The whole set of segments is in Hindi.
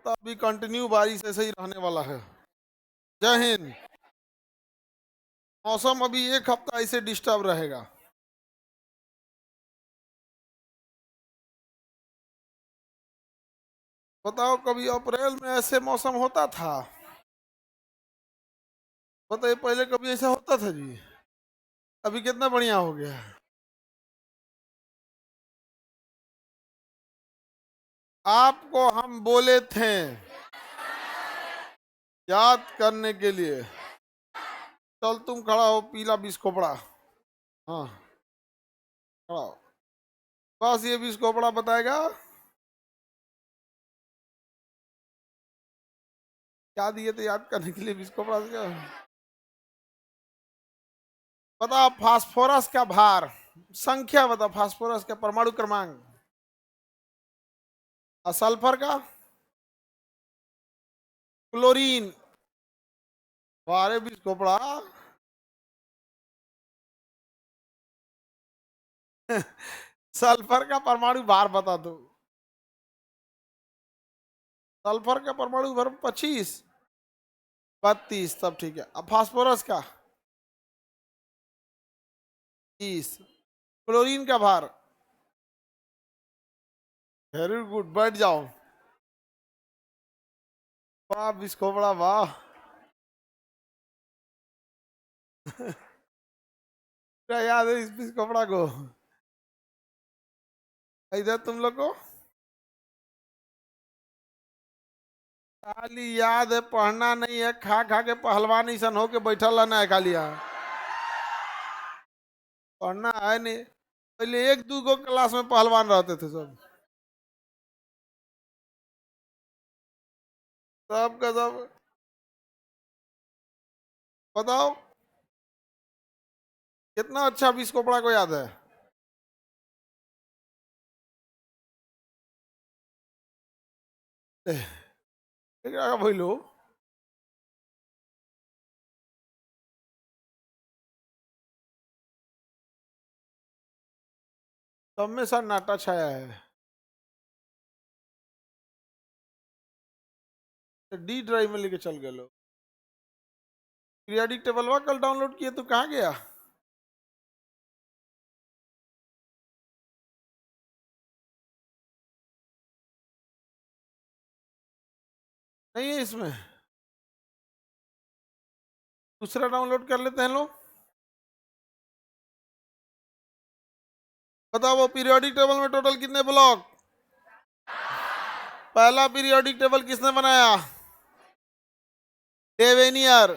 हफ्ता अभी कंटिन्यू बारिश ऐसे ही रहने वाला है। जय हिंद। मौसम अभी एक हफ्ता ऐसे डिस्टर्ब रहेगा। बताओ, कभी अप्रैल में ऐसे मौसम होता था? बताइए, पहले कभी ऐसा होता था जी? अभी कितना बढ़िया हो गया है। आपको हम बोले थे याद करने के लिए। चल तुम खड़ा हो, पीला बिस्कोपड़ा। हाँ, खड़ा हो। बस ये बिस्कोपड़ा बताएगा क्या दिए थे याद करने के लिए बिस्कोपड़ा से क्या। बताओ, फास्फोरस का भार, संख्या बताओ, फास्फोरस का परमाणु क्रमांक। और सल्फर का? क्लोरीन। बारे बिस्कोपड़ा। सल्फर का परमाणु भार बता दो। सल्फर का परमाणु भार 25, 32, तब ठीक है। अब फास्फोरस का 30। क्लोरीन का भार? वेरी गुड, बैठ जाओ। वाह बिस्कोपड़ा वाह। क्या याद है इस बिस्कोपड़ा को? इधर तुम लोग को खाली याद है, पढ़ना नहीं है। खा खा के पहलवान ऐसा हो के बैठल रहना है खाली यहाँ। पढ़ना है नहीं। पहले एक दू गो क्लास में पहलवान रहते थे सब। सब का सब। बताओ, कितना अच्छा बिस्कोपड़ा को याद है। क्या बोलो? सब में सन्नाटा छाया है। डी ड्राइव में लेके चल गए लोग। पीरियाडिक टेबल वह कल डाउनलोड किए तो कहाँ गया? नहीं है इसमें। दूसरा डाउनलोड कर लेते हैं लोग। बताओ, वो पीरियोडिक टेबल में टोटल कितने ब्लॉक? पहला पीरियोडिक टेबल किसने बनाया? डेवेनियर।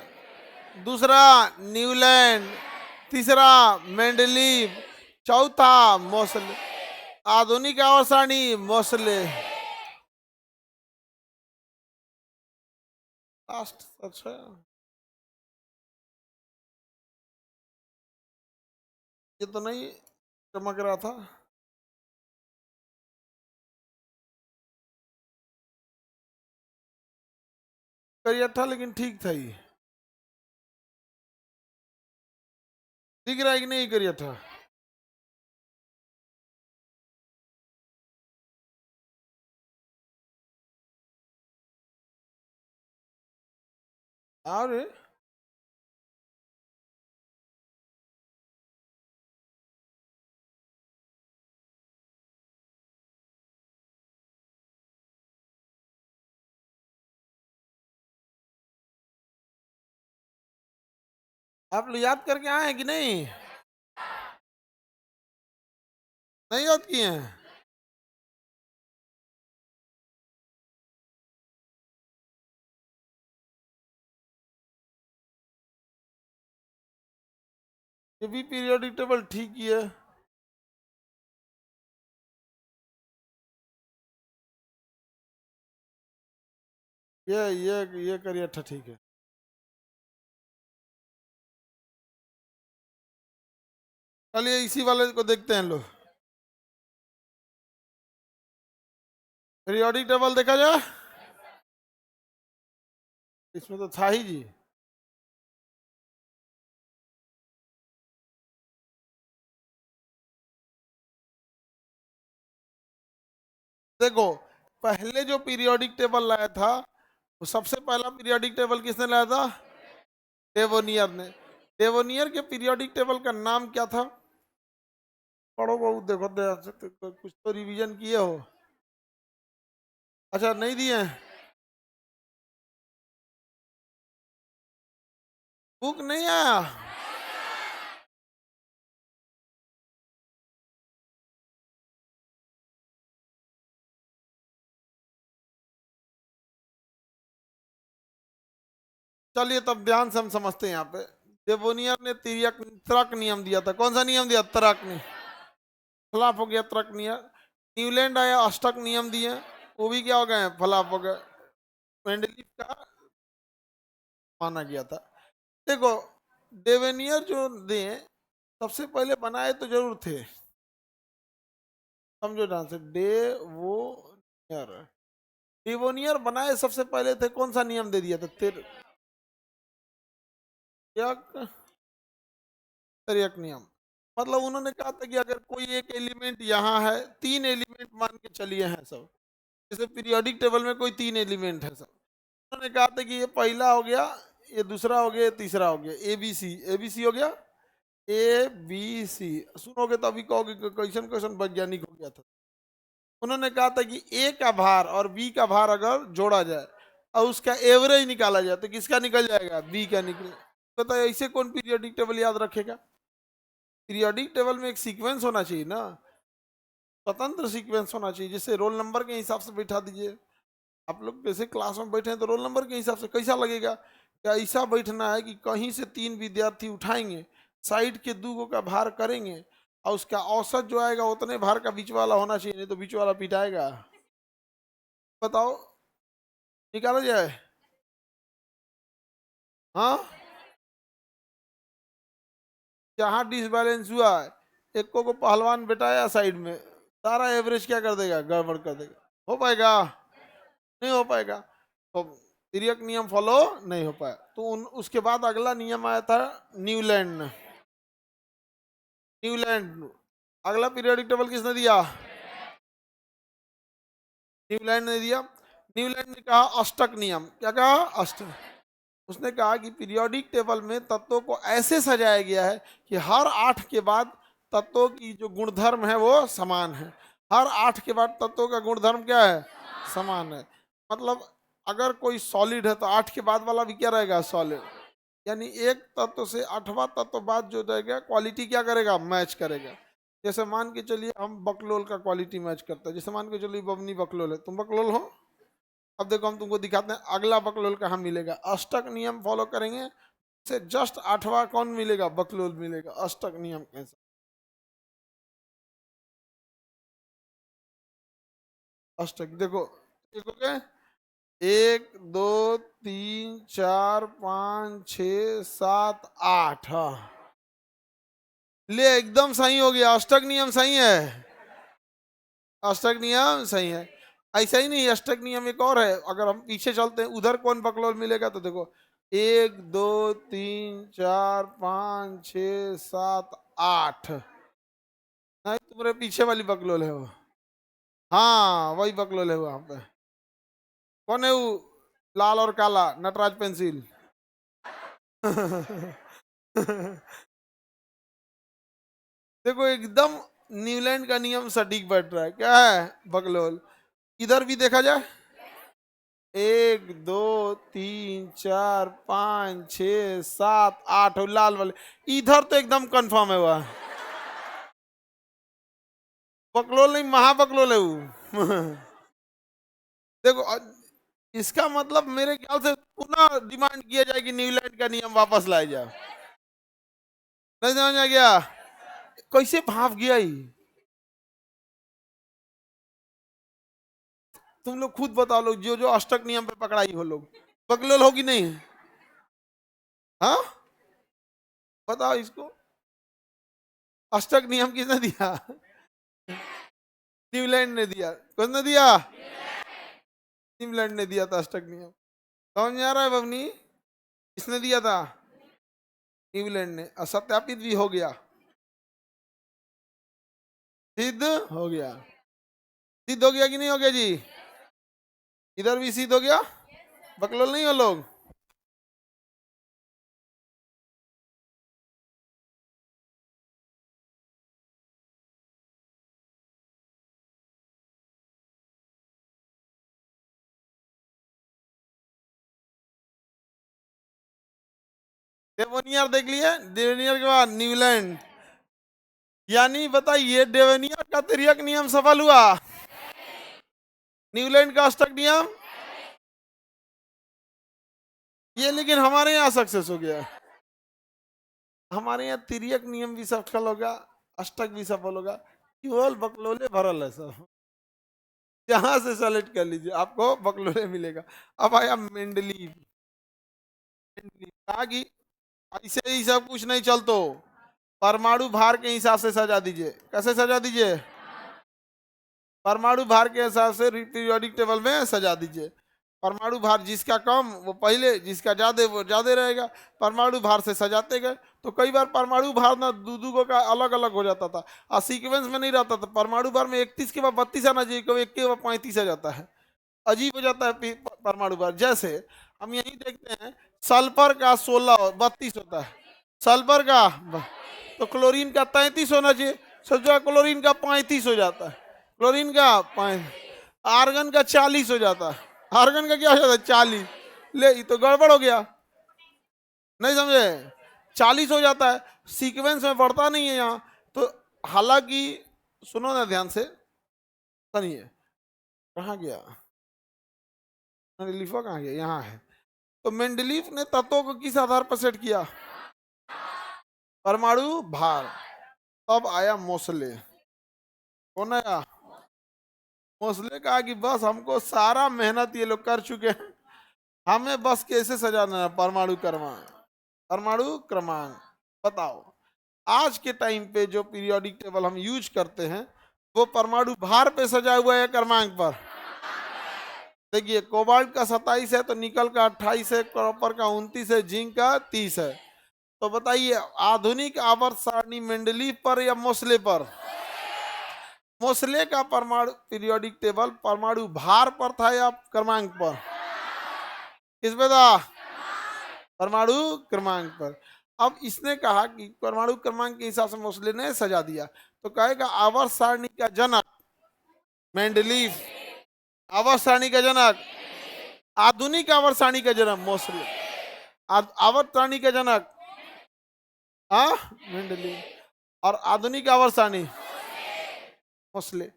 दूसरा न्यूलैंड। तीसरा मेंडलीव। चौथा मोसले। आधुनिक आवर्त सारणी मोसले। लास्ट अच्छा। ये तो नहीं चमक रहा था। करियठा लेकिन ठीक था ये। दिख रहा है कि नहीं करियठा? अरे आप लोग याद करके आए हैं कि नहीं? नहीं याद किए हैं? ये भी पीरियोडिक टेबल ठीक ही है। ये करियठा ठीक है। चलिए इसी वाले को देखते हैं लोग। पीरियोडिक टेबल देखा जाए। इसमें तो था ही जी। देखो, पहले जो पीरियोडिक टेबल लाया था वो सबसे पहला पीरियोडिक टेबल किसने लाया था? डेवोनियर ने। डेवोनियर के पीरियोडिक टेबल का नाम क्या था? पढ़ो बहुत, देखो ध्यान से, तो कुछ तो रिवीजन किए हो। अच्छा नहीं दिए हैं? बुक नहीं आया? चलिए तब ध्यान से हम समझते हैं यहाँ पे। डेवोनियर ने तिरक त्रक नियम दिया था। कौन सा नियम दिया? त्रक ने। फ्लॉप हो गया त्रक नियम। न्यूलैंड आया, अष्टक नियम दिए, वो भी क्या हो गए? फ्लॉप हो गए। मेंडलीफ का माना गया था। देखो डेवेनियर जो दे सबसे पहले बनाए तो जरूर थे, समझो ध्यान से। डेवोनियर, डेवोनियर बनाए सबसे पहले थे। कौन सा नियम दे दिया था? तिर्यक, तिर्यक नियम। मतलब उन्होंने कहा था कि अगर कोई एक एलिमेंट यहाँ है, तीन एलिमेंट मान के चलिए हैं सब, जैसे पीरियोडिक टेबल में कोई तीन एलिमेंट है सब, उन्होंने कहा था कि ये पहला हो गया, ये दूसरा हो गया, ये तीसरा हो गया, एबीसी। एबीसी हो गया, ए बी सी। सुनोगे तो अभी कहोगे क्वेश्चन क्वेश्चन वैज्ञानिक हो गया था। उन्होंने कहा था कि ए का भार और बी का भार अगर जोड़ा जाए और उसका एवरेज निकाला जाए तो किसका निकल जाएगा? बी का निकल। बताइए ऐसे कौन पीरियोडिक टेबल याद रखेगा? पीरियोडिक टेबल में एक सीक्वेंस होना चाहिए ना, स्वतंत्र सीक्वेंस होना चाहिए, जिससे रोल नंबर के हिसाब से बैठा दीजिए। आप लोग जैसे क्लास में बैठे हैं तो रोल नंबर के हिसाब से कैसा लगेगा? क्या ऐसा बैठना है कि कहीं से तीन विद्यार्थी उठाएंगे, साइड के दो गो का भार करेंगे और उसका औसत जो आएगा उतने भार का बीच वाला होना चाहिए, नहीं तो बीच वाला पिटाएगा। बताओ, निकाला जाए? हाँ, जहाँ डिसबैलेंस हुआ है, एक को पहलवान बिठाया साइड में, सारा एवरेज क्या कर देगा? गड़बड़ कर देगा। हो पाएगा? नहीं हो पाएगा। तो तिर्यक नियम फॉलो नहीं हो पाया। तो उसके बाद अगला नियम आया था न्यूलैंड। न्यूलैंड अगला पीरियोडिक टेबल किसने दिया? न्यूलैंड ने दिया। न्यूलैंड ने कहा अष्टक नियम। क्या कहा? अष्टक। उसने कहा कि पीरियोडिक टेबल में तत्वों को ऐसे सजाया गया है कि हर आठ के बाद तत्वों की जो गुणधर्म है वो समान है। हर आठ के बाद तत्वों का गुणधर्म क्या है? समान है। मतलब अगर कोई सॉलिड है तो आठ के बाद वाला भी क्या रहेगा? सॉलिड। यानी एक तत्व से आठवां तत्व बाद जो रहेगा क्वालिटी क्या करेगा? मैच करेगा। जैसे मान के चलिए हम बकलोल का क्वालिटी मैच करता है। जैसे मान के चलिए बबनी बकलोल है, तुम बकलोल हो। अब देखो हम तुमको दिखाते हैं अगला बकलोल कहाँ मिलेगा। अष्टक नियम फॉलो करेंगे से जस्ट आठवां कौन मिलेगा? बकलोल मिलेगा। अष्टक नियम कैसा? अष्टक देखो, देखोगे, एक दो तीन चार पाँच छ सात आठ। हाँ ले, एकदम सही हो गया। अष्टक नियम सही है। अष्टक नियम सही है। ऐसा ही नहीं, अष्टक नियम एक और है। अगर हम पीछे चलते हैं उधर कौन बकलोल मिलेगा, तो देखो एक दो तीन चार पाँच छ सात आठ। नहीं, तुम्हारे पीछे वाली बकलोल है वो। हाँ वही बकलोल है वहां पे। कौन है वो? लाल और काला नटराज पेंसिल। देखो एकदम न्यूलैंड का नियम सटीक बैठ रहा है। क्या है? बकलोल। इधर भी देखा जाए, एक दो तीन चार पाँच छ सात आठ, और लाल वाले इधर तो एकदम कंफर्म है वह। बकलोल नहीं, महाबकलोल है वो। देखो इसका मतलब मेरे ख्याल से पुनः डिमांड किया जाए कि न्यूलैंड का नियम वापस लाया जाए। नहीं समझ आ गया? कैसे भाप गया ही? तुम लोग खुद बताओ, लोग जो जो अष्टक नियम पे पकड़ाई हो लोग, बकलोल होगी नहीं? हाँ बताओ इसको। अष्टक नियम किसने दिया? न्यूलैंड ने दिया। किसने दिया? न्यूलैंड ने दिया था अष्टक नियम। समझ में आ रहा है बवनी? किसने दिया था? न्यूलैंड ने। और सत्यापित भी हो गया, सिद्ध हो गया। सिद्ध हो गया कि नहीं हो गया जी? इधर भी सीध हो गया, बकलोल नहीं हो लोग। डेवोनियर देख लिए, डेवोनियर के बाद न्यूलैंड, यानी बताइए डेवोनियर का तिर्यक नियम सफल हुआ, न्यूलैंड का अष्टक नियम ये, लेकिन हमारे यहाँ सक्सेस हो गया। हमारे यहाँ तिर्यक नियम भी सफल होगा, अष्टक भी सफल होगा, केवल बकलोले भरल है सब। यहाँ से सेलेक्ट कर लीजिए, आपको बकलोले मिलेगा। अब आया मेंडलीव, कहा कि ऐसे ही सब कुछ नहीं चलतो, परमाणु भार के हिसाब से सजा दीजिए। कैसे सजा दीजिए? परमाणु भार के हिसाब से पीरियोडिक टेबल में सजा दीजिए। परमाणु भार जिसका कम वो पहले, जिसका ज्यादा वो ज्यादा रहेगा। परमाणु भार से सजाते गए तो कई बार परमाणु भार ना दो का अलग अलग हो जाता था और सीक्वेंस में नहीं रहता था। परमाणु भार में 31 के बाद 32 आना चाहिए, कभी 1 के बाद 35 आ जाता है, अजीब हो जाता है परमाणु भार। जैसे हम यही देखते हैं सल्फर का 16 32 होता है, सल्फर का तो क्लोरीन का 33 होना चाहिए, सोचो क्लोरीन का 35 हो जाता है, क्लोरीन का 5, आर्गन का 40 हो जाता है, आर्गन का क्या हो जाता है 40, ले ये तो गड़बड़ हो गया, नहीं समझे, 40 हो जाता है, सीक्वेंस में बढ़ता नहीं है यहाँ। तो हालांकि सुनो ना ध्यान से, सुनिए कहाँ गया मेंडलीफ, कहाँ गया, यहाँ है। तो मेंडलीफ ने तत्वों को किस आधार पर सेट किया? परमाणु भार। तब आया मोसले, कौन आया? मोसले कहा कि बस हमको सारा मेहनत ये लोग कर चुके हैं, हमें बस कैसे सजाना है परमाणु क्रमांक, परमाणु क्रमांक बताओ। आज के टाइम पे जो पीरियोडिक टेबल हम यूज करते हैं वो परमाणु भार पे सजा हुआ है क्रमांक पर। देखिए कोबाल्ट का 27 है, तो निकल का 28 है, कॉपर का 29 है, जिंक का 30 है। तो बताइए आधुनिक आवर्त सारणी मेंडलीफ पर या मोसले पर? मोसले का परमाणु पीरियोडिक टेबल परमाणु भार पर था या क्रमांक पर? किस पे था? परमाणु क्रमांक पर। अब इसने कहा कि परमाणु क्रमांक के हिसाब से मोसले ने सजा दिया, तो कहेगा आवर्त सारणी का जनक मेंडलीफ, आवर्त सारणी का जनक, आधुनिक आवर्त सारणी का जनक मोसले, आवर्त सारणी का जनक मेंडलीफ, और आधुनिक आवर्त सारणी मोसले।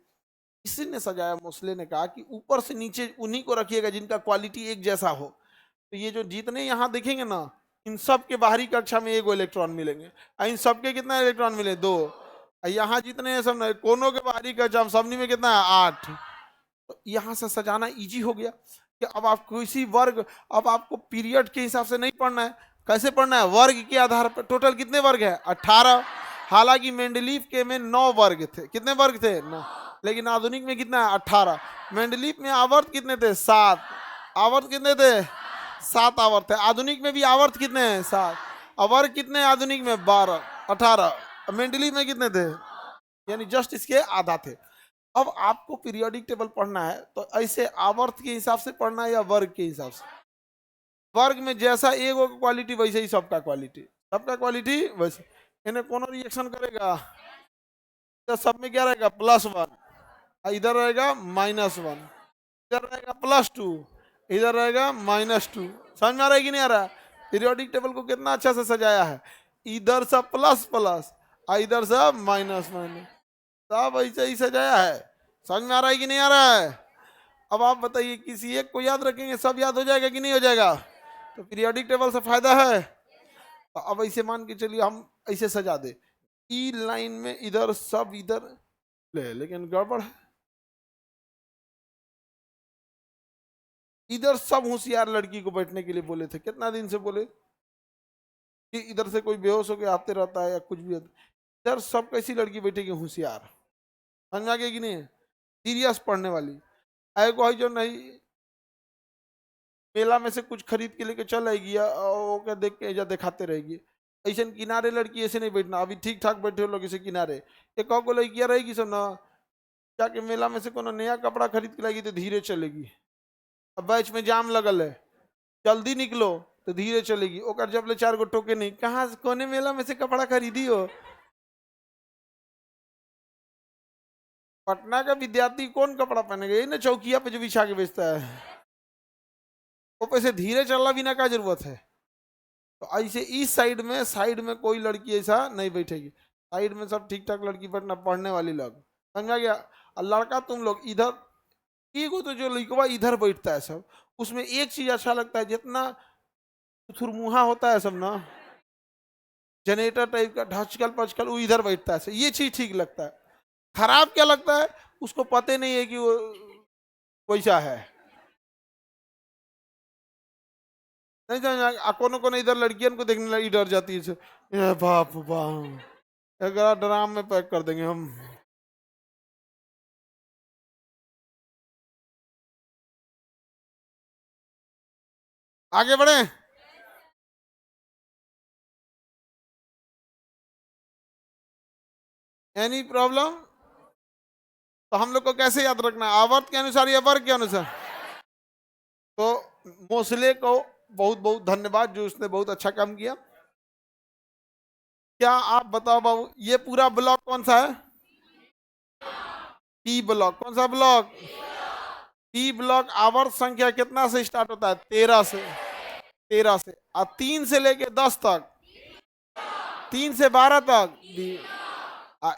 इसी ने सजाया। मोसले ने कहा कि ऊपर से नीचे उन्हीं को रखिएगा जिनका क्वालिटी एक जैसा हो। तो ये जो जितने यहाँ देखेंगे ना, इन सब के बाहरी कक्षा में 1 इलेक्ट्रॉन मिलेंगे, इन सबके कितना इलेक्ट्रॉन मिले? 2। यहाँ जितने हैं सब कोनों के बाहरी कक्षा में सबनी में कितना है? 8। तो यहाँ से सजाना इजी हो गया कि अब आप किसी वर्ग, अब आपको पीरियड के हिसाब से नहीं पढ़ना है, कैसे पढ़ना है? वर्ग के आधार पर। टोटल कितने वर्ग है? 18। हालांकि मेंडलीफ के में 9 वर्ग थे। कितने वर्ग थे? 9। लेकिन आधुनिक में कितना है? 18। मेंडलीफ में आवर्त कितने थे? 7। आवर्त कितने थे? 7 आवर्त है। आधुनिक में भी आवर्त कितने हैं? 7। वर्ग कितने? आधुनिक में 12 18। मेंडलीफ में कितने थे? यानी जस्ट इसके आधा थे। अब आपको पीरियोडिक टेबल पढ़ना है तो ऐसे आवर्त के हिसाब से पढ़ना है या वर्ग के हिसाब से? वर्ग में जैसा एगो का क्वालिटी वैसे ही सबका क्वालिटी, सबका क्वालिटी वैसे। इन्हें कौन रिएक्शन करेगा? तो सब में क्या रहेगा? +1, इधर रहेगा -1, इधर रहेगा +2, इधर रहेगा -2। समझ में आ रहा है कि नहीं आ रहा? पीरियोडिक टेबल को कितना अच्छा से सजाया है, इधर से प्लस प्लस, इधर से माइनस माइनस, सब ऐसे ही सजाया है। समझ में आ रहा है कि नहीं आ रहा है? अब आप बताइए किसी एक को याद रखेंगे सब याद हो जाएगा कि नहीं हो जाएगा? तो पीरियोडिक टेबल से फायदा है। तो अब ऐसे मान के चलिए हम ऐसे सजा दे, ई लाइन में इधर सब इधर ले, लेकिन गड़बड़ है, इधर सब होशियार लड़की को बैठने के लिए बोले थे, कितना दिन से बोले कि इधर से कोई बेहोश होकर आते रहता है या कुछ भी होता, इधर सब कैसी लड़की बैठेगी होशियार? समझ में आ गया कि नहीं? सीरियस पढ़ने वाली है कोई जो नहीं मेला में से कुछ खरीद के लेके चल आएगी और क्या देख के दिखाते रहेगी। ऐसे किनारे लड़की ऐसे नहीं बैठना, अभी ठीक ठाक बैठे हो लोग ऐसे किनारे। एक को लड़कियां रहेगी सो ना, जाके मेला में से कोनो नया कपड़ा खरीद के लाएगी तो धीरे चलेगी, अब बैच में जाम लगल है, जल्दी निकलो तो धीरे चलेगी, ओकर जब ले 4 गो टोके नहीं, कहाँ कोने मेला में से कपड़ा खरीदी हो। पटना का विद्यार्थी कौन कपड़ा पहनेगा, यही ना चौकिया पे जो बिछा के बेचता है, वो पैसे धीरे चलना भी ना का जरूरत है। तो ऐसे इस साइड में कोई लड़की ऐसा नहीं बैठेगी, साइड में सब ठीक ठाक लड़की बैठना, पढ़ने वाली लोग, समझा गया। और लड़का तुम लोग इधर, एगो तो जो लड़कवा इधर बैठता है सब, उसमें एक चीज अच्छा लगता है, जितना थुरमुहा होता है सब ना, जनरेटर टाइप का ढचकल पचकल, वो इधर बैठता है, ये चीज ठीक लगता है। खराब क्या लगता है, उसको पता नहीं है कि वो वैसा है, नहीं समझ। कोनो कोनो इधर लड़कियन को देखने लगी डर जाती है, ये बाप बाप, अगर ड्राम में पैक कर देंगे हम। आगे बढ़े। Any problem. तो हम लोग को कैसे याद रखना है, आवर्त के अनुसार या वर्ग के अनुसार। तो मोसले को बहुत बहुत धन्यवाद, जो उसने बहुत अच्छा काम किया। क्या आप बताओ बाबू, ये पूरा ब्लॉक कौन सा है, पी ब्लॉक, कौन सा ब्लॉक, पी ब्लॉक। आवर्त संख्या कितना से स्टार्ट होता है, 13 से, 13 से, और 3 से लेके 10 तक, 3 से 12 तक,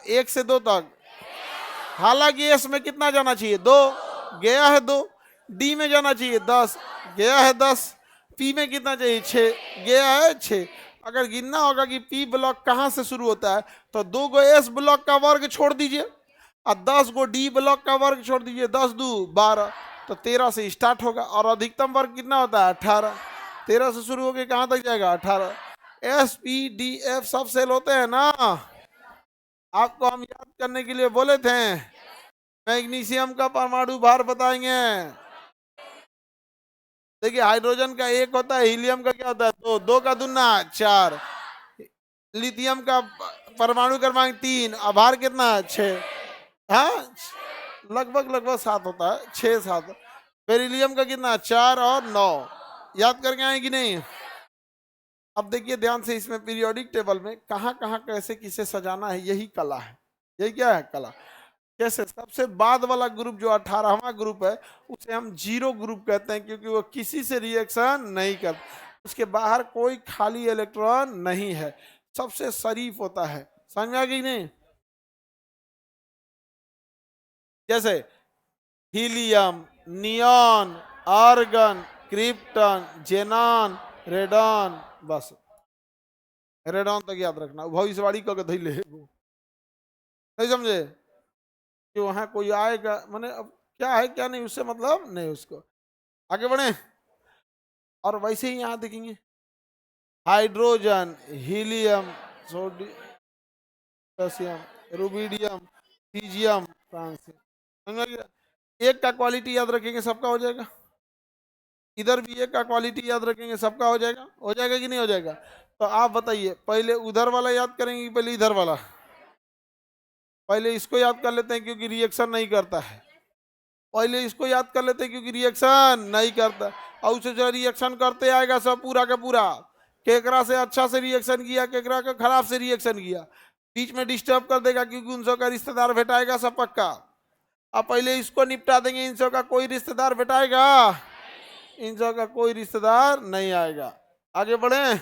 1 से 2 तक। हालांकि एस में कितना जाना चाहिए, 2, गया है 2। डी में जाना चाहिए 10, गया है 10। पी में कितना चाहिए, 6, गया है 6। अगर गिनना होगा कि पी ब्लॉक कहां से शुरू होता है, तो 2 गो एस ब्लॉक का वर्ग छोड़ दीजिए, और 10 गो डी ब्लॉक का वर्ग छोड़ दीजिए, 10 2 12, तो 13 से स्टार्ट होगा। और अधिकतम वर्ग कितना होता है, 18। 13 से शुरू होकर कहां तक जाएगा, 18। एस पी डी एफ सब सेल होते हैं ना, आपको हम याद करने के लिए बोले थे। मैग्नीशियम का परमाणु भार बताएंगे। देखिए हाइड्रोजन का 1 होता है, हीलियम का क्या होता है, 2, 2 का दूना 4, लिथियम का परमाणु क्रमांक 3, आभार कितना है, 6, हाँ लगभग लगभग 7 होता है, 6 7। बेरिलियम का कितना, 4 और 9, याद करके आए कि नहीं। अब देखिए ध्यान से, इसमें पीरियोडिक टेबल में कहाँ कहाँ कैसे किसे सजाना है, यही कला है, यही क्या है, कला। कैसे, सबसे बाद वाला ग्रुप जो 18वां ग्रुप है, उसे हम जीरो ग्रुप कहते हैं, क्योंकि वो किसी से रिएक्शन नहीं करता, उसके बाहर कोई खाली इलेक्ट्रॉन नहीं है, सबसे शरीफ होता है, समझ में आ गई नहीं। जैसे helium, neon, argon, krypton, xenon, radon, बस रेडॉन तक याद रखना, भविष्यवाणी करके धैले नहीं, समझे कि वहां कोई आएगा, मैंने अब क्या है क्या नहीं उससे मतलब नहीं उसको। आगे बढ़े, और वैसे ही यहाँ देखेंगे, hydrogen, helium, sodium, rubidium, caesium, francium. एक का क्वालिटी याद रखेंगे सबका हो जाएगा, इधर भी एक का क्वालिटी याद रखेंगे सबका हो जाएगा, हो जाएगा कि नहीं हो जाएगा। तो आप बताइए, पहले उधर वाला याद करेंगे कि पहले इधर वाला, पहले इसको याद कर लेते हैं क्योंकि रिएक्शन नहीं करता है, पहले इसको याद कर लेते हैं क्योंकि रिएक्शन नहीं करता, और उसे जो रिएक्शन करते आएगा सब पूरा का पूरा, केकरा से अच्छा से रिएक्शन किया, केकरा का खराब से रिएक्शन किया, बीच में डिस्टर्ब कर देगा, क्योंकि उन सब का रिश्तेदार भेटाएगा सब पक्का। अब पहले इसको निपटा देंगे, इन सब का कोई रिश्तेदार भेटाएगा, इन सब का कोई रिश्तेदार नहीं आएगा। आगे बढ़े।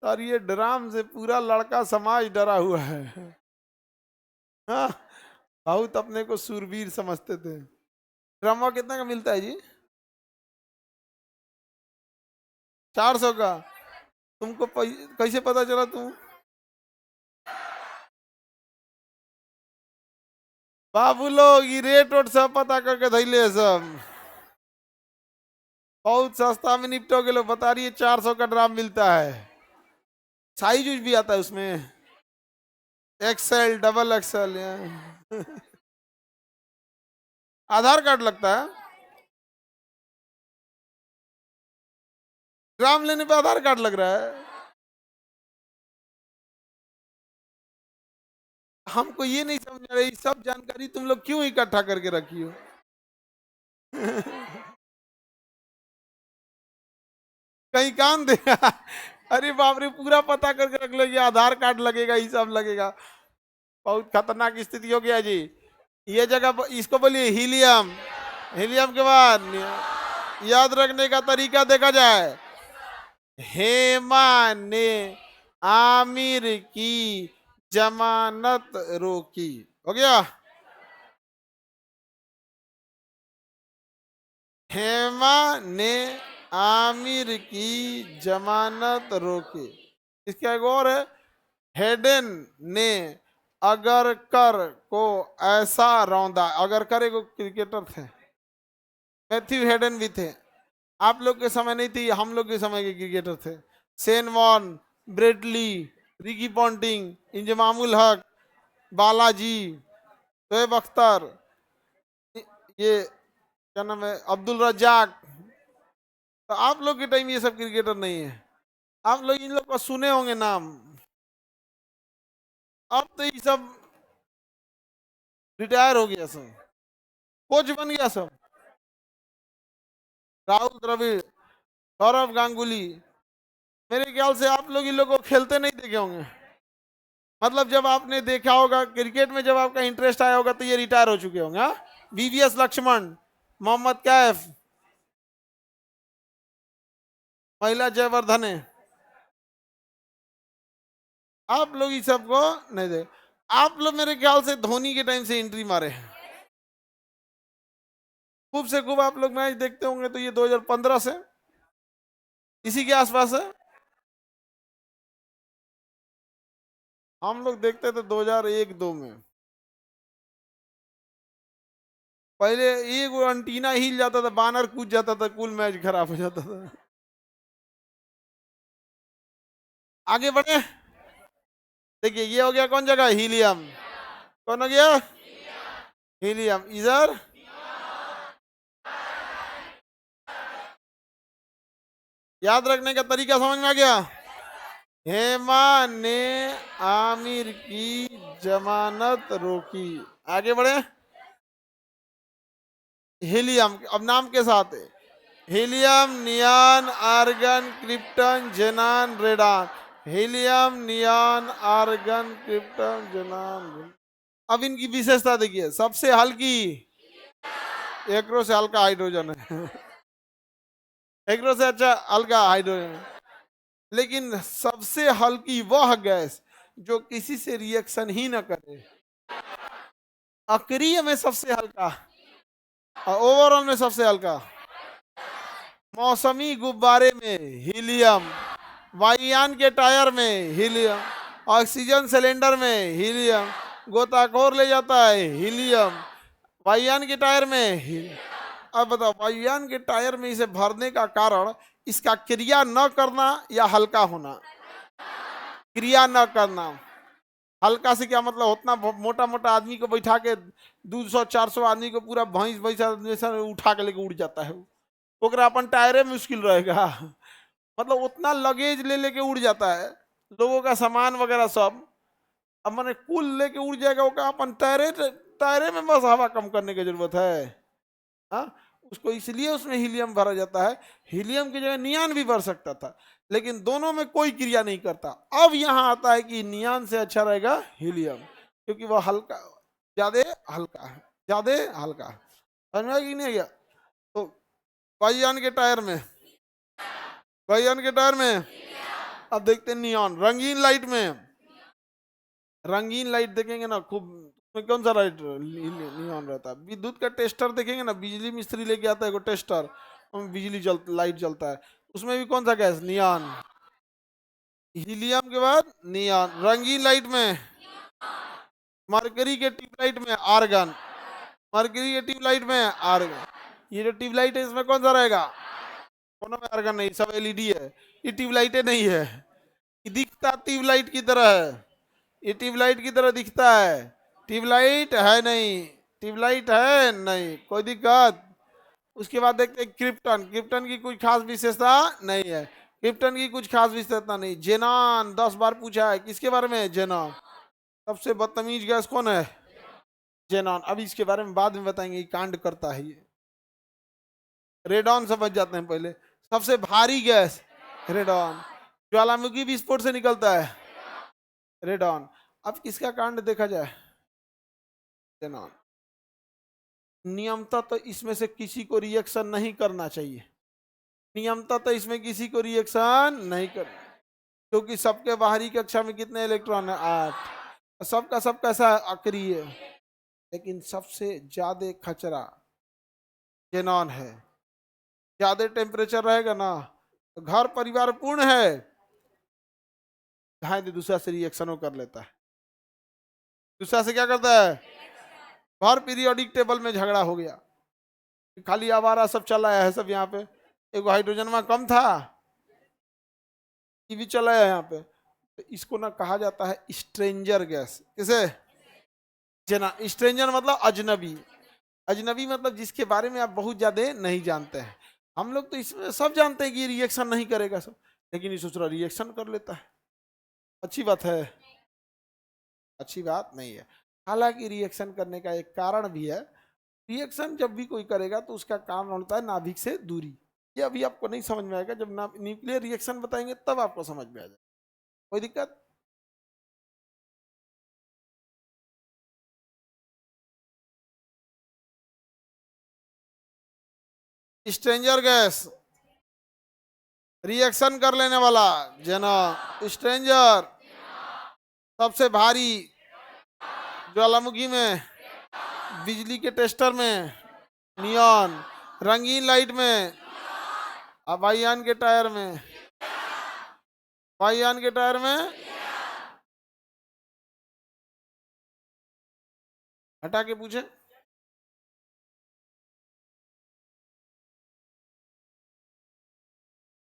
और ये ड्राम से पूरा लड़का समाज डरा हुआ है, हाँ, बहुत अपने को सूरवीर समझते थे। ड्रामा कितना का मिलता है जी, 400 का। तुमको कैसे पता चला, तुम बाबू लोग ये रेट वोट सब पता करके धैले सब, बहुत सस्ता में निपटोगे, लोग बता रही है 400 का ड्राम मिलता है, साइज भी आता है उसमें, एक्सएल, डबल एक्सएल, आधार कार्ड लगता है, ड्राम लेने पे आधार कार्ड लग रहा है। हमको ये नहीं समझ आ रही, सब जानकारी तुम लोग क्यों इकट्ठा करके रखी हो? कहीं काम देगा? अरे बाप रे, पूरा पता करके रख लो, ये आधार कार्ड लगेगा, ये सब लगेगा। बहुत खतरनाक स्थिति हो गया जी। ये जगह इसको बोलिए हीलियम। हीलियम के बाद याद रखने का तरीका देखा जाए, हेमा ने आमिर की जमानत रोकी। हो गया। हेमा ने आमिर की जमानत रोकी। इसका एक और है, हेडन ने अगरकर को ऐसा रौंदा। अगरकर एक क्रिकेटर थे, मैथ्यू हेडन भी थे। आप लोग के समय नहीं थी, हम लोग के समय के क्रिकेटर थे। Shane Warne, Bradley, Ricky Ponting, Inzamamul Haq, Balaji, Shoaib Akhtar, ये क्या नाम है, अब्दुल रज्जाक। तो आप लोग के टाइम ये सब क्रिकेटर नहीं है। आप लोग इन लोग को सुने होंगे नाम। अब तो ये सब रिटायर हो गया, सब कोच बन गया सब। राहुल द्रविड़, सौरव गांगुली। मेरे ख्याल से आप लोग इन लोग को खेलते नहीं देखे होंगे। मतलब जब आपने देखा होगा क्रिकेट में, जब आपका इंटरेस्ट आया होगा तो ये रिटायर हो चुके होंगे। हाँ, वीवीएस लक्ष्मण, मोहम्मद कैफ, महिला जयवर्धने। आप लोग इस सब को नहीं दे। आप लोग मेरे ख्याल से धोनी के टाइम से एंट्री मारे हैं। खूब से खूब आप लोग मैच देखते होंगे तो ये 2015 से, इसी के आसपास है। हम लोग देखते थे 2001-2 में। पहले एक वो अंटीना हिल जाता था, बानर कूद जाता था, कुल मैच खराब हो जाता था। आगे बढ़े। देखिए ये हो गया कौन जगह, हीलियम। कौन हो गया, हीलियम। इधर याद रखने का तरीका समझ में आ गया। हेमा ने आमिर की जमानत रोकी। आगे बढ़े। हीलियम अब नाम के साथ है, helium, neon, argon, krypton, xenon, radon. Helium, neon, argon, krypton, xenon. अब इनकी विशेषता देखिए, सबसे हल्की, एकरो से हल्का हाइड्रोजन है। एकरो से अच्छा हल्का हाइड्रोजन है। लेकिन सबसे हल्की वह गैस जो किसी से रिएक्शन ही ना करे। अक्रिय में सबसे हल्का और ओवरऑल में सबसे हल्का। मौसमी गुब्बारे में हीलियम, वायुयान के टायर में हीलियम, ऑक्सीजन सिलेंडर में हीलियम, गोताखोर ले जाता है हीलियम, वायुयान के टायर में हीलियम। अब बताओ, वायुयान के टायर में इसे भरने का कारण इसका क्रिया न करना या हल्का होना? क्रिया न करना। हल्का से क्या मतलब, उतना मोटा मोटा आदमी को बैठा के 200-400 आदमी को पूरा भैंस भैंसा उठा के लेके उड़ जाता है। ओकरा अपन टायरे में मुश्किल रहेगा। मतलब उतना लगेज ले लेके उड़ जाता है, लोगों का सामान वगैरह सब। अब मैंने कुल लेके उड़ जाएगा, वो का अपन टायरे टायरे में बस हवा कम करने की जरूरत है। हाँ, उसको इसलिए उसमें हीलियम भरा जाता है। हीलियम की जगह नियान भी भर सकता था, लेकिन दोनों में कोई क्रिया नहीं करता। अब यहाँ आता है कि नियान से अच्छा रहेगा हीलियम, क्योंकि वह हल्का, ज्यादा हल्का है, ज्यादा हल्का है। समझ में कि नहीं गया? तो वायुयान के टायर में, वायुयान के टायर में। अब देखते हैं नियॉन, रंगीन लाइट में। रंगीन लाइट देखेंगे ना खूब, उसमें कौन सा लाइट नियॉन रहता है। विद्युत का टेस्टर देखेंगे ना, बिजली मिस्त्री लेके आता है को टेस्टर, उसमें बिजली लाइट जलता है, उसमें भी कौन सा गैस, नियॉन। हीलियम के बाद नियॉन। रंगीन लाइट में, मरकरी के ट्यूबलाइट में आर्गन, मरकरी के ट्यूबलाइट में आर्गन। ये जो ट्यूबलाइट है इसमें कौन सा रहेगा, दोनों में आर्गन नहीं, सब एलईडी है। ये ट्यूबलाइटें नहीं है, ये दिखता ट्यूबलाइट की तरह है, ये ट्यूबलाइट की तरह दिखता है। ट्यूबलाइट है नहीं, ट्यूबलाइट है नहीं, कोई दिक्कत। उसके बाद देखते हैं क्रिप्टन। क्रिप्टन की कुछ खास विशेषता नहीं है, क्रिप्टन की कुछ खास विशेषता नहीं। जेनान 10 बार पूछा है, किसके बारे में, जेनान। सबसे बदतमीज गैस कौन है? जेनॉन। अब इसके बारे में बाद में बताएंगे, कांड करता है ये। रेडॉन समझ जाते हैं पहले। सबसे भारी गैस रेडॉन। ज्वालामुखी विस्फोट से निकलता है रेडॉन। अब किसका कांड देखा जाए? जेनॉन। नियमतः तो इसमें से किसी को रिएक्शन नहीं करना चाहिए, नियमतः तो इसमें किसी को रिएक्शन नहीं करना, क्योंकि सबके बाहरी कक्षा में कितने इलेक्ट्रॉन है? 8। सबका सब कैसा अक्रिय है, लेकिन सबसे ज्यादा खतरा जेनॉन है। ज्यादा टेम्परेचर रहेगा ना तो घर परिवार पूर्ण है, ढाई दूसरा से रिएक्शनों कर लेता है। दूसरा से क्या करता है? घर पीरियोडिक टेबल में झगड़ा हो गया, खाली आवारा सब चला है सब यहाँ पे। एक हाइड्रोजन में कम था, ये भी चला है यहाँ पे। तो इसको ना कहा जाता है स्ट्रेंजर गैस। किसे? जना। स्ट्रेंजर मतलब अजनबी। अजनबी मतलब जिसके बारे में आप बहुत ज्यादा नहीं जानते हैं। हम लोग तो इसमें सब जानते हैं कि ये रिएक्शन नहीं करेगा सब, लेकिन ये दूसरा रिएक्शन कर लेता है। अच्छी बात है? अच्छी बात नहीं है। हालांकि रिएक्शन करने का एक कारण भी है। रिएक्शन जब भी कोई करेगा तो उसका कारण होता है नाभिक से दूरी। ये अभी आपको नहीं समझ में आएगा, जब न्यूक्लियर रिएक्शन बताएंगे तब आपको समझ में आ जाएगा। कोई दिक्कत? स्ट्रेंजर गैस रिएक्शन कर लेने वाला जना। स्ट्रेंजर सबसे भारी ज्वालामुखी में, बिजली के टेस्टर में नियॉन, रंगीन लाइट में, वायुयान के टायर में, वायुयान के टायर में हटा के पूछे।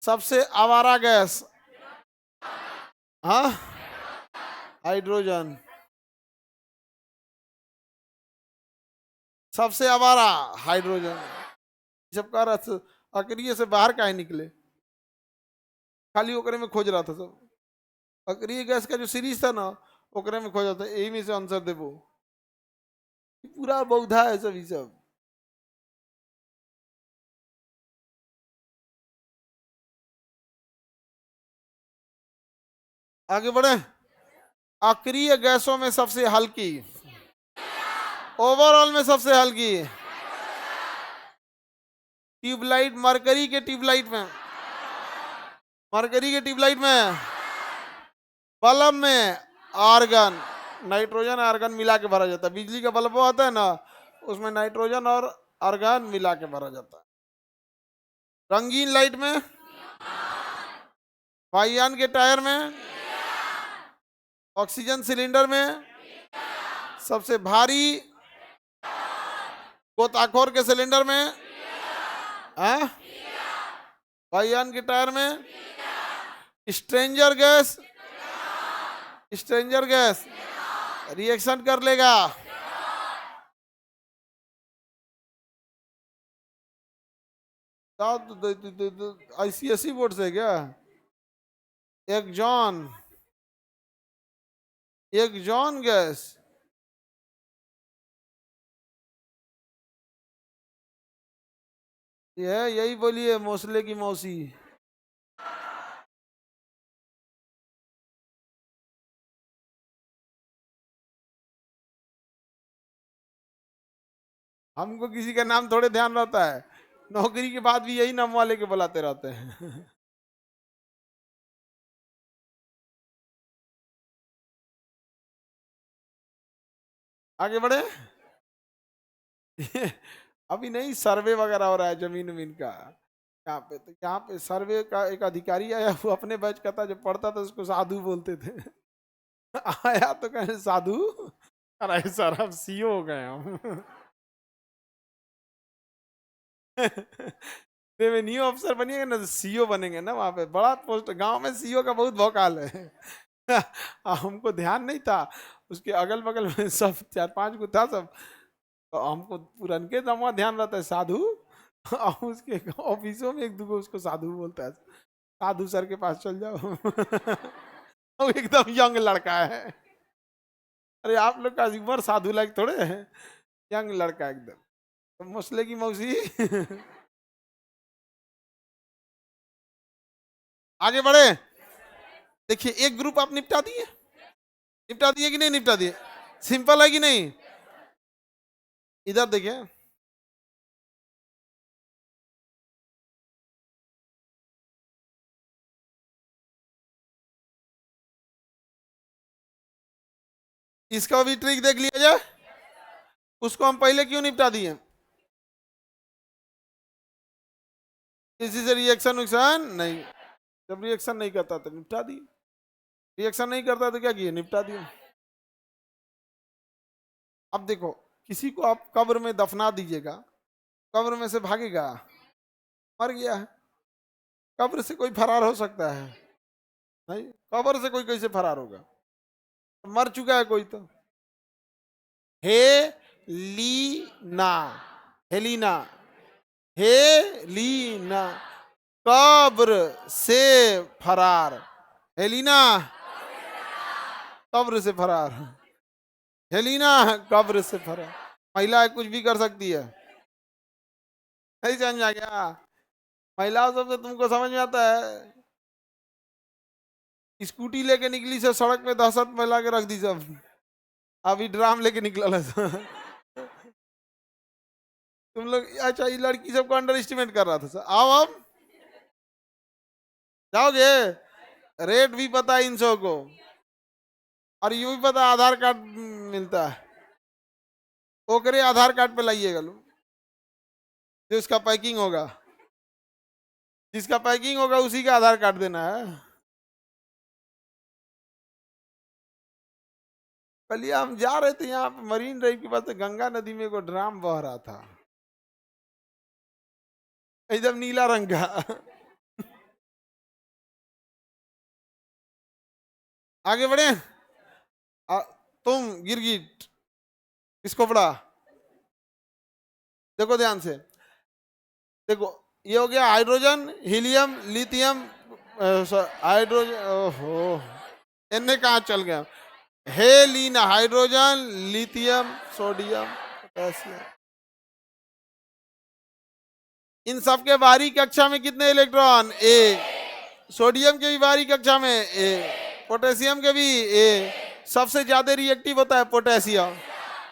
सबसे आवारा गैस? हाँ, हाइड्रोजन। सबसे आवारा हाइड्रोजन। जब कह रहा था अक्रिय से बाहर काहे निकले, खाली ओकरे में खोज रहा था सब। अक्रिय गैस का जो सीरीज था ना, ओकरे में खोजा था, यही में से आंसर देबो। पूरा बौधा है सब, सब। आगे बढ़े। अक्रिय गैसों में सबसे हल्की, ओवरऑल में सबसे हल्की ट्यूबलाइट, मरकरी के ट्यूबलाइट में, मरकरी के ट्यूबलाइट में, बल्ब में आर्गन, नाइट्रोजन आर्गन मिला के भरा जाता है। बिजली का बल्ब आता है ना, उसमें नाइट्रोजन और आर्गन मिला के भरा जाता है। रंगीन लाइट में, वायुयान के टायर में, ऑक्सीजन सिलेंडर में, सबसे भारी गोताखोर के सिलेंडर में, वायुयान के टायर में, stranger gas, stranger gas reaction कर लेगा। आईसीएसई बोर्ड से क्या? एक जॉन, एक जॉन गैस। ये यही बोलिए मौसले की मौसी। हमको किसी का नाम थोड़े ध्यान रहता है, नौकरी के बाद भी यही नाम वाले के बुलाते रहते हैं। आगे बढ़े। अभी नहीं, सर्वे वगैरह हो रहा है जमीन वमीन का यहाँ पे। तो यहाँ पे सर्वे का एक अधिकारी आया, वो अपने बैच का था, जब पढ़ता था उसको साधु बोलते थे। आया तो कहे साधु, अरे सर अब सीओ हो गए हम। रेवेन्यू ऑफिसर बनिएगा ना तो सीओ बनेंगे ना, वहां पे बड़ा पोस्ट। गांव में सीओ का बहुत भौकाल है। हमको ध्यान नहीं था, उसके अगल बगल में सब 4-5 को था सब, तो हमको पुरनके दमा ध्यान रहता है साधु। और उसके ऑफिसों में एक दूगो उसको साधु बोलता है, साधु सर के पास चल जाओ। वो एकदम यंग लड़का है। अरे आप लोग का उम्र साधु लायक थोड़े है, यंग लड़का एकदम, तो मसले की मौसी। आगे बढ़े। देखिए एक ग्रुप आप निपटा दिए, निपटा दिए कि नहीं निपटा दिए? सिंपल है कि नहीं? इधर देखिए, इसका भी ट्रिक देख लिया जाए। उसको हम पहले क्यों निपटा दिए? किसी से रिएक्शन विक्शन नहीं, जब रिएक्शन नहीं करता तो निपटा दिए, रिएक्शन नहीं करता तो क्या किए, निपटा दिए। अब देखो, किसी को आप कब्र में दफना दीजिएगा, कब्र में से भागेगा? मर गया है। कब्र से कोई फरार हो सकता है? नहीं, कब्र से कोई कैसे फरार होगा? मर चुका है कोई तो। हे लीना, हेलीना, हेलीना, कब्र से फरार, हेलीना कब्र से फरार, हेलीना कब्र से फरार। महिला कुछ भी कर सकती है, नहीं समझ आ गया? महिलाओं सबसे तुमको समझ में आता है? स्कूटी लेके निकली से सड़क पे दहशत फैला के रख दी सब, अभी ड्राम लेके निकला है सब। तुम लोग अच्छा, ये लड़की सबको अंडर एस्टिमेट कर रहा था सर। आओ अब जाओगे, रेट भी पता है इन सब को, और ये भी पता आधार कार्ड मिलता है, ओकरे आधार कार्ड पे लाइएगा लो, जो इसका पैकिंग होगा, जिसका पैकिंग होगा उसी का आधार कार्ड देना है। कल हम जा रहे थे यहाँ पे मरीन ड्राइव के पास, गंगा नदी में को ड्राम बह रहा था, एकदम नीला रंग का। आगे बढ़े। तुम गिरगिट, किसको पढ़ा? देखो ध्यान से, देखो ये हो गया हाइड्रोजन, हीलियम, लिथियम, हाइड्रोजन, ओहो इनने कहा चल गया, हेलिना, हाइड्रोजन, लिथियम, सोडियम, पोटेशियम। इन सब के बाहरी कक्षा में कितने इलेक्ट्रॉन? ए। सोडियम के भी बाहरी कक्षा में ए, पोटेशियम के भी ए। सबसे ज्यादा रिएक्टिव होता है पोटेशियम,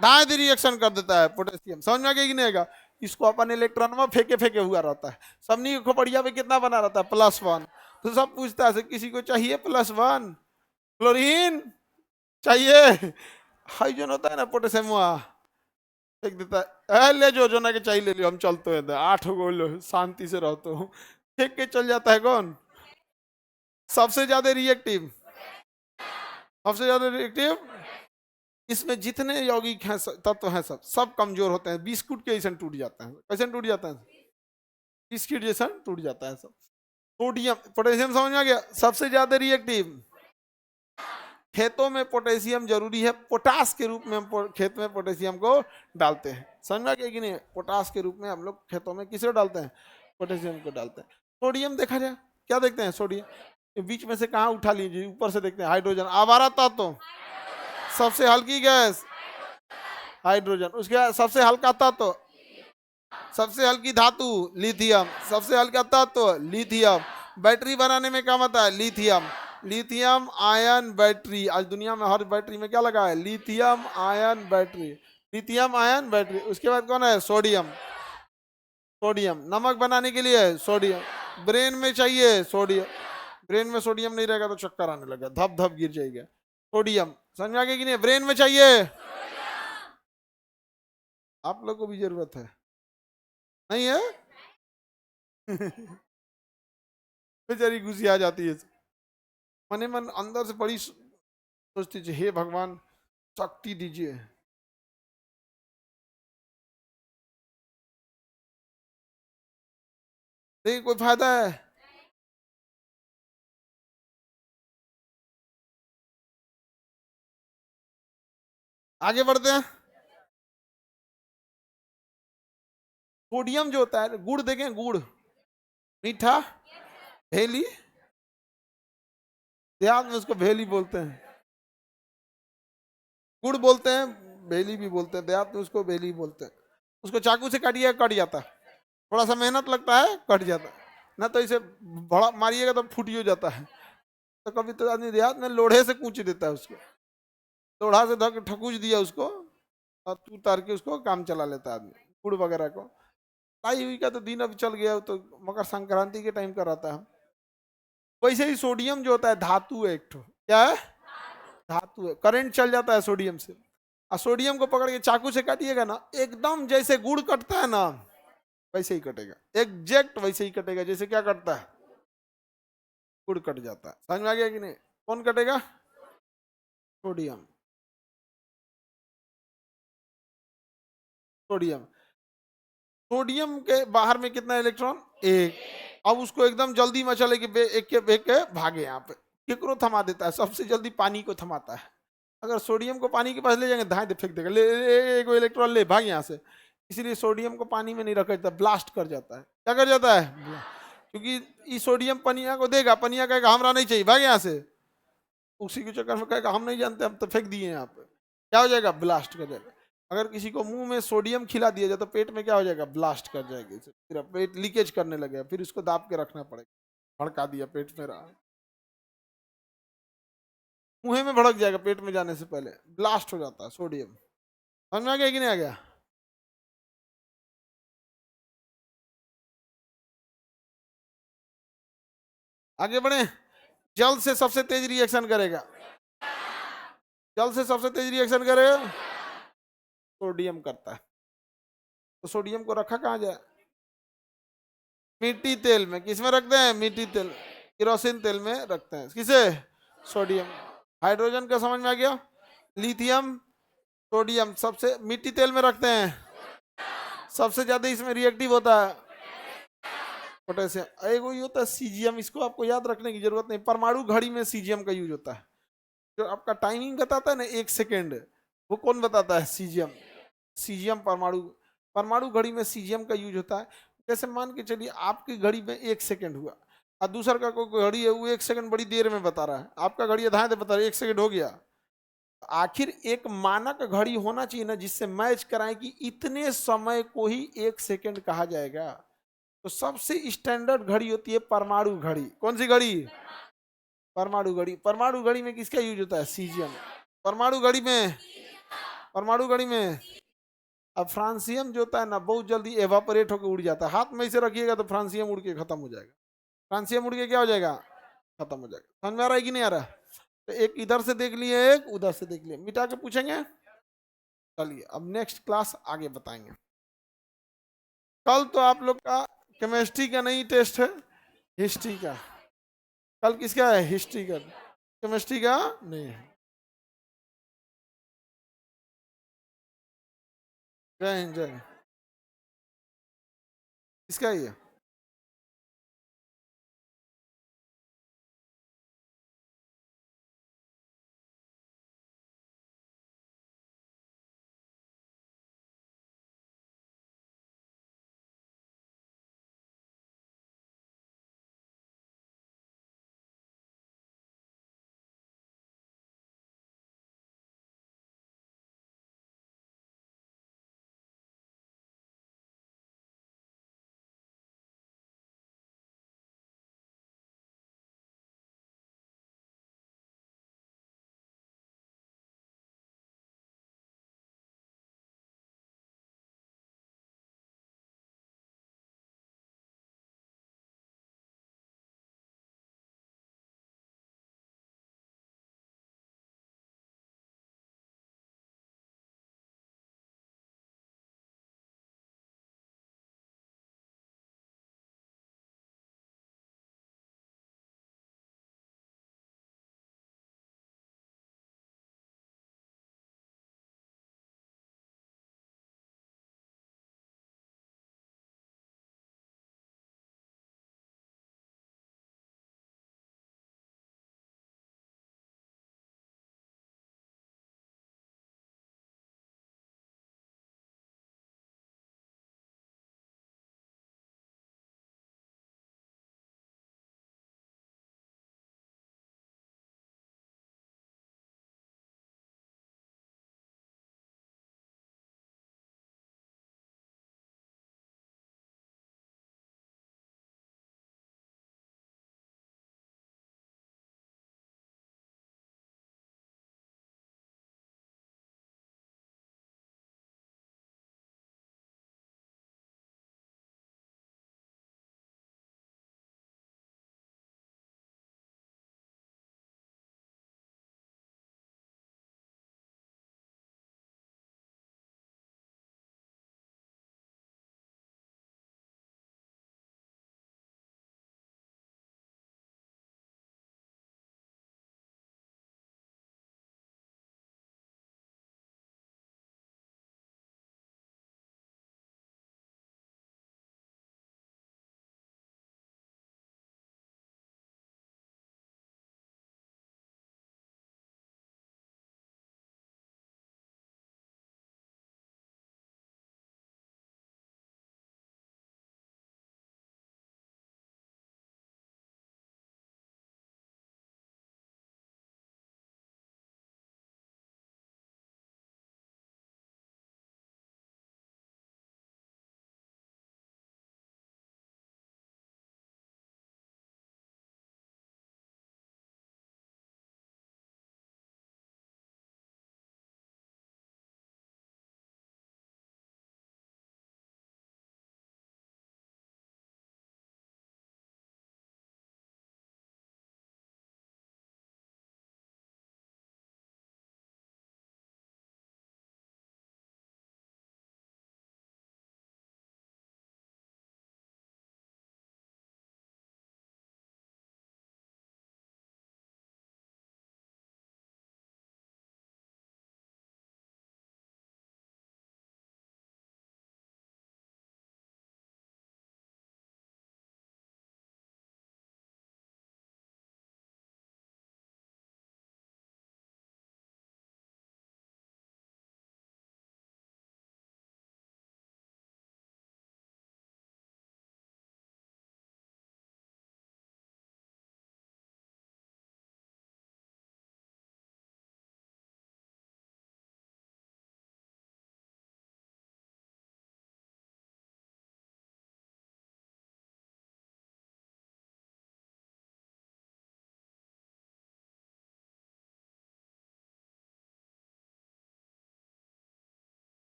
दाएं रिएक्शन कर देता है पोटेशियम। समझ में आ गया कि नहीं आएगा? इसको अपन इलेक्ट्रॉन में फेंके फेंके हुआ रहता है, सबनी खोपड़िया पे कितना बना रहता है? +1। तो सब पूछता है किसी को चाहिए +1? क्लोरीन चाहिए? हाइड्रोजन होता है ना पोटेशियम, फेंक देता है, ले जो जो ना के चाहिए ले लो, हम चलते हैं 8 गो लो, शांति से रहते हो, फेंक के चल जाता है। कौन सबसे ज्यादा रिएक्टिव? सबसे ज्यादा रिएक्टिव। इसमें जितने यौगिक हैं तत्व हैं सब कमजोर होते हैं, बिस्कुट के जैसे टूट जाते हैं। कैसे टूट जाते हैं? बिस्किट जैसा टूट जाता है सब। सोडियम, पोटेशियम समझ में आ गया? सबसे ज्यादा रिएक्टिव। खेतों में पोटेशियम जरूरी है, पोटास के रूप में हम खेत में पोटेशियम को डालते हैं। समझ में आ गया कि नहीं? पोटास के रूप में हम लोग खेतों में किसे डालते हैं? पोटेशियम को डालते हैं। सोडियम देखा जाए, क्या देखते हैं? सोडियम बीच में से कहाँ उठा लीजिए, ऊपर से देखते हैं हाइड्रोजन, आवारा तत्व। सबसे हल्की गैस हाइड्रोजन, उसके बाद सबसे हल्का तत्व, सबसे हल्की धातु लिथियम, सबसे हल्का तत्व लिथियम। बैटरी बनाने में काम आता है लिथियम, लिथियम आयन बैटरी। आज दुनिया में हर बैटरी में क्या लगा है? Lithium ion battery, lithium ion battery. उसके बाद कौन है? सोडियम, सोडियम नमक बनाने के लिए है सोडियम। ब्रेन में चाहिए सोडियम, ब्रेन में सोडियम नहीं रहेगा तो चक्कर आने लगा, धप धप गिर जाएगा। सोडियम समझ में आ गया कि नहीं? ब्रेन में चाहिए। आप लोग को भी जरूरत है, नहीं है? बेचारी गुस्सी आ जाती है, मने मन अंदर से बड़ी सोचती है, हे भगवान शक्ति दीजिए। देखिए कोई फायदा है? आगे बढ़ते हैं। सोडियम जो होता है, गुड़ देखें, गुड़ मीठा, भेली, देहात में उसको भेली बोलते हैं। गुड़ बोलते हैं, बेली भी बोलते हैं, देहात में उसको बेली बोलते हैं। उसको चाकू से काटिएगा कट जाता है, थोड़ा सा मेहनत लगता है कट जाता है, ना तो इसे बड़ा मारिएगा तो फूट हो जाता है। तो कभी तो आदमी देहात में लोढ़े से कूच देता है उसको, लोढ़ा से धक ठकूच दिया उसको और तू उतार के उसको काम चला लेता है आदमी, गुड़ वगैरह को। लाई हुई का तो दिन अब चल गया, तो मकर संक्रांति के टाइम का रहता है। वैसे ही सोडियम जो होता है धातु है एक ठो, क्या है, धातु है, करंट चल जाता है सोडियम से। और सोडियम को पकड़ के चाकू से काटिएगा ना, एकदम जैसे गुड़ कटता है ना वैसे ही कटेगा, एग्जैक्ट वैसे ही कटेगा जैसे क्या कटता है, गुड़ कट जाता है। समझ में आ गया कि नहीं? कौन कटेगा? सोडियम। सोडियम, सोडियम के बाहर में कितना इलेक्ट्रॉन? एक। अब उसको एकदम जल्दी में चले कि एक के फेंक के भागे, यहाँ पे केकरो थमा देता है, सबसे जल्दी पानी को थमाता है। अगर सोडियम को पानी के पास ले जाएंगे धाए फेंक देगा, ले, एक इलेक्ट्रॉन ले भाग यहाँ से। इसीलिए सोडियम को पानी में नहीं रखा जाता, ब्लास्ट कर जाता है। क्या कर जाता है? क्योंकि ये सोडियम पनिया को देगा, पनिया कहेगा हमरा नहीं चाहिए, भाग यहाँ से। उसी के चक्कर में कहेगा हम नहीं जानते, हम तो फेंक दिए यहाँ पे, क्या हो जाएगा? ब्लास्ट कर जाएगा। अगर किसी को मुंह में सोडियम खिला दिया जाए तो पेट में क्या हो जाएगा? ब्लास्ट कर जाएगी, फिर पेट लीकेज करने लगेगा, फिर उसको दाब के रखना पड़ेगा। भड़का दिया, पेट में रहा, मुंह में भड़क जाएगा, पेट में जाने से पहले ब्लास्ट हो जाता है सोडियम। समझ में आ गया कि नहीं आ गया? आगे बढ़े। जल से सबसे तेज रिएक्शन करेगा, जल से सबसे तेज रिएक्शन करेगा सोडियम करता है। तो सोडियम को रखा कहाँ जाए? मिट्टी तेल में। किस में रखते हैं? मिट्टी तेल, केरोसिन तेल में रखते हैं। किसे? सोडियम। हाइड्रोजन का समझ में आ गया? लिथियम, सोडियम सबसे मिट्टी तेल में रखते हैं। सबसे ज्यादा इसमें रिएक्टिव होता है पोटेशियम। एक वही होता है सीजियम, इसको आपको याद रखने की जरूरत नहीं, परमाणु घड़ी में सीजियम का यूज होता है। जो आपका टाइमिंग बताता है ना 1 सेकेंड, वो कौन बताता है? सीजियम। सीजियम परमाणु, परमाणु घड़ी में सीजियम का यूज होता है। जैसे मान के चलिए आपकी घड़ी में 1 सेकेंड हुआ और दूसर का कोई घड़ी है वो 1 सेकेंड बड़ी देर में बता रहा है, आपका घड़ी आधा बता रहा है 1 सेकेंड हो गया। आखिर एक मानक घड़ी होना चाहिए ना जिससे मैच कराएं कि इतने समय को ही 1 सेकेंड कहा जाएगा। तो सबसे स्टैंडर्ड घड़ी होती है परमाणु घड़ी। कौन सी घड़ी? परमाणु घड़ी। परमाणु घड़ी में किसका यूज होता है? सीजियम। परमाणु घड़ी में, परमाणु घड़ी में अब फ्रांसियम जो होता है ना बहुत जल्दी एवापोरेट होकर उड़ जाता है, हाथ में इसे रखिएगा तो फ्रांसियम उड़ के खत्म हो जाएगा। फ्रांसियम उड़ के क्या हो जाएगा? खत्म हो जाएगा। समझ में आ रहा है कि नहीं आ रहा? तो एक इधर से देख लिए, एक उधर से देख लिए, मिटा के पूछेंगे। चलिए अब नेक्स्ट क्लास आगे बताएंगे। कल तो आप लोग का केमिस्ट्री का नहीं टेस्ट है, हिस्ट्री का। कल किसका है? हिस्ट्री का, केमिस्ट्री का नहीं है। जय हिंद, जय हिंद। किसका है ये?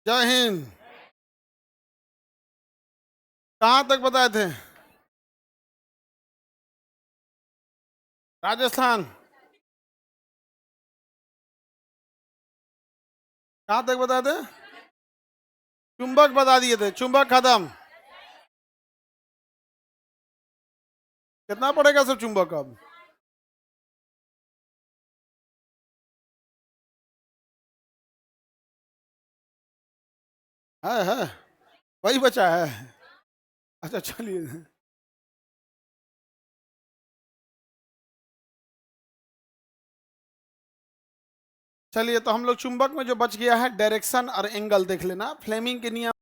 जय हिंद। कहाँ तक बताए थे? राजस्थान। कहाँ तक बताए थे? चुंबक बता दिए थे, चुंबक खत्म। कितना पड़ेगा सर चुंबक अब? है वही बचा है। अच्छा चलिए। चलिए तो हम लोग चुंबक में जो बच गया है डायरेक्शन और एंगल देख लेना, फ्लेमिंग के नियम